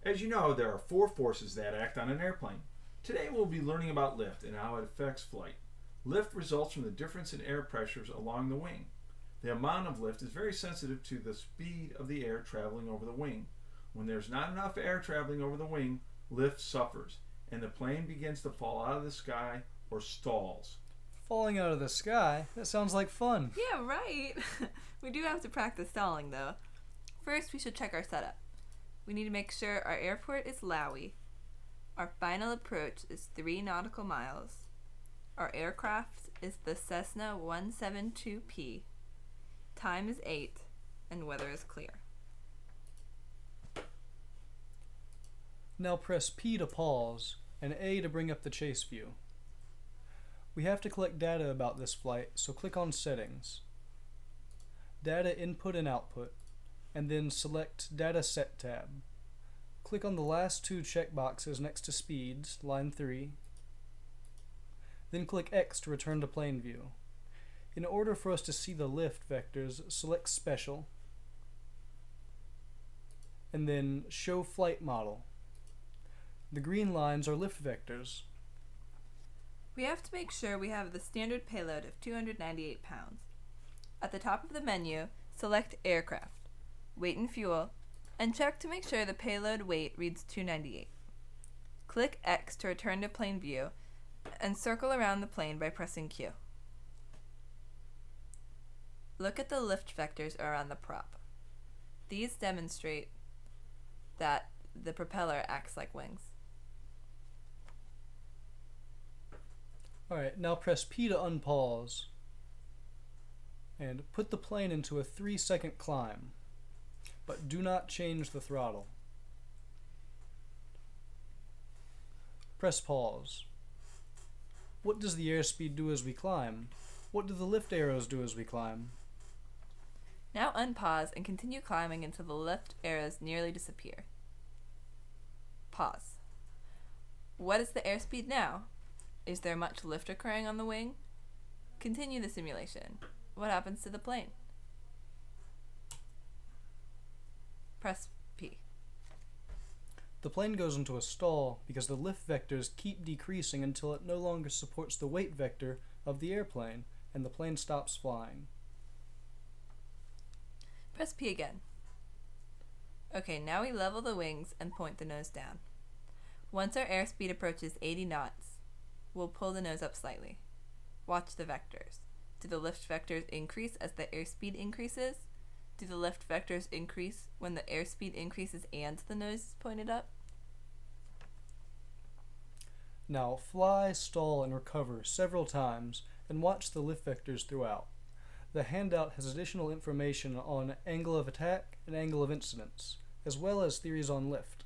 As you know, there are four forces that act on an airplane. Today we'll be learning about lift and how it affects flight. Lift results from the difference in air pressures along the wing. The amount of lift is very sensitive to the speed of the air traveling over the wing. When there's not enough air traveling over the wing, lift suffers, and the plane begins to fall out of the sky or stalls. Falling out of the sky? That sounds like fun. Yeah, right. We do have to practice stalling, though. First, we should check our setup. We need to make sure our airport is Laui. Our final approach is 3 nautical miles. Our aircraft is the Cessna 172P. Time is 8, and weather is clear. Now press P to pause and A to bring up the chase view. We have to collect data about this flight, so click on Settings, Data Input and Output, and then select Data Set tab. Click on the last 2 checkboxes next to Speeds, line 3. Then click X to return to plane view. In order for us to see the lift vectors, select Special, and then Show Flight Model. The green lines are lift vectors. We have to make sure we have the standard payload of 298 pounds. At the top of the menu, select Aircraft, Weight and Fuel, and check to make sure the payload weight reads 298. Click X to return to plane view, and circle around the plane by pressing Q. Look at the lift vectors around the prop. These demonstrate that the propeller acts like wings. Alright, now press P to unpause and put the plane into a 3-second climb, but do not change the throttle. Press pause. What does the airspeed do as we climb? What do the lift arrows do as we climb? Now unpause and continue climbing until the lift arrows nearly disappear. Pause. What is the airspeed now? Is there much lift occurring on the wing? Continue the simulation. What happens to the plane? Press P. The plane goes into a stall because the lift vectors keep decreasing until it no longer supports the weight vector of the airplane and the plane stops flying. Press P again. Okay, now we level the wings and point the nose down. Once our airspeed approaches 80 knots, we'll pull the nose up slightly. Watch the vectors. Do the lift vectors increase as the airspeed increases? Do the lift vectors increase when the airspeed increases and the nose is pointed up? Now fly, stall, and recover several times and watch the lift vectors throughout. The handout has additional information on angle of attack and angle of incidence, as well as theories on lift.